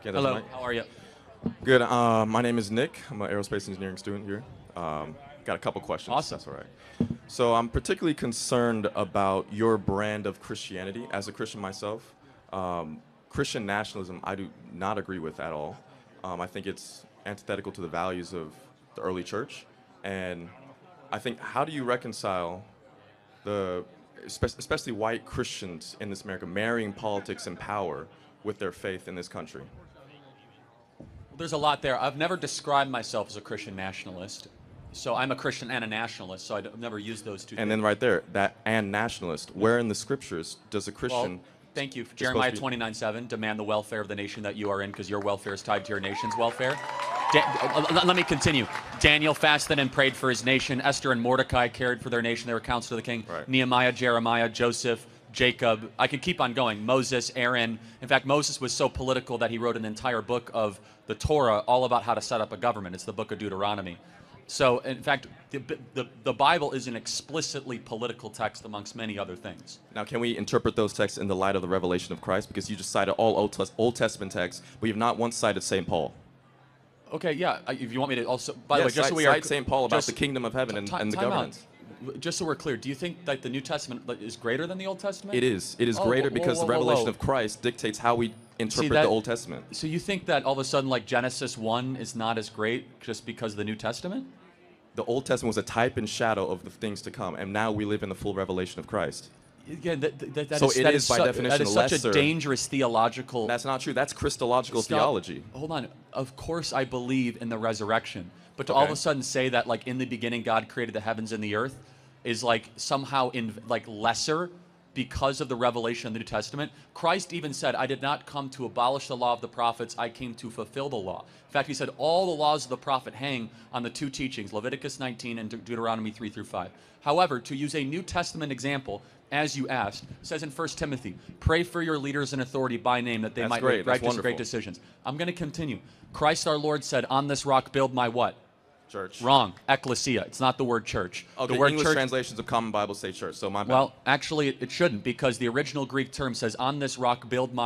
Okay, that's Hello, Mike. how are you? Good. My name is Nick. I'm an aerospace engineering student here. Got a couple questions. Awesome. That's all right. So I'm particularly concerned about your brand of Christianity. As a Christian myself, Christian nationalism I do not agree with at all. I think it's antithetical to the values of the early church. And I think, how do you reconcile the, especially white Christians in this America, marrying politics and power with their faith in this country? There's a lot there. I've never described myself as a Christian nationalist. So I'm a Christian and a nationalist, so I've never used those two And things. then right there, that and nationalist. Where in the scriptures does a Well, Christian? thank you. supposed Jeremiah to be- 29:7, demand the welfare of the nation that you are in, because your welfare is tied to your nation's welfare. Let me continue. Daniel fasted and prayed for his nation. Esther and Mordecai cared for their nation. They were counsel to the king. Right. Nehemiah, Jeremiah, Joseph, Jacob. I could keep on going. Moses, Aaron. In fact, Moses was so political that he wrote an entire book of the Torah all about how to set up a government. It's the book of Deuteronomy. So, in fact, the Bible is an explicitly political text amongst many other things. Now, can we interpret those texts in the light of the revelation of Christ? Because you just cited all Old Testament texts, but you've not once cited St. Paul. Okay, yeah. If you want me to also, by the way, Yes, just so we are cite St. Paul about just- the kingdom of heaven and the time out. governance. Just so we're clear, do you think that the New Testament is greater than the Old Testament? It is. It is Oh, greater whoa, because whoa, the whoa, revelation whoa. of Christ dictates how we interpret that- the Old Testament. So you think that all of a sudden, like Genesis 1 is not as great just because of the New Testament? The Old Testament was a type and shadow of the things to come, and now we live in the full revelation of Christ. Again, that So is, it that is by su- definition that is such lesser. a dangerous theological. That's not true. That's Christological Stop. theology. Hold on. Of course, I believe in the resurrection, but to all of Okay. a sudden say that, like, in the beginning, God created the heavens and the earth, is like somehow lesser because of the revelation of the New Testament. Christ even said, "I did not come to abolish the law of the prophets; I came to fulfill the law." In fact, he said all the laws of the prophet hang on the two teachings, Leviticus 19 and Deuteronomy 3 through 5. However, to use a New Testament example, as you asked, says in 1 Timothy, pray for your leaders in authority by name that they That's might great. make That's righteous and great wonderful. decisions. I'm going to continue. Christ our Lord said, "On this rock build my" what? Church. Wrong. Ecclesia. It's not the word church. Okay, the word English church. translations of Common Bible say church, so my bad. Well, actually, it shouldn't, because the original Greek term says, "On this rock build my."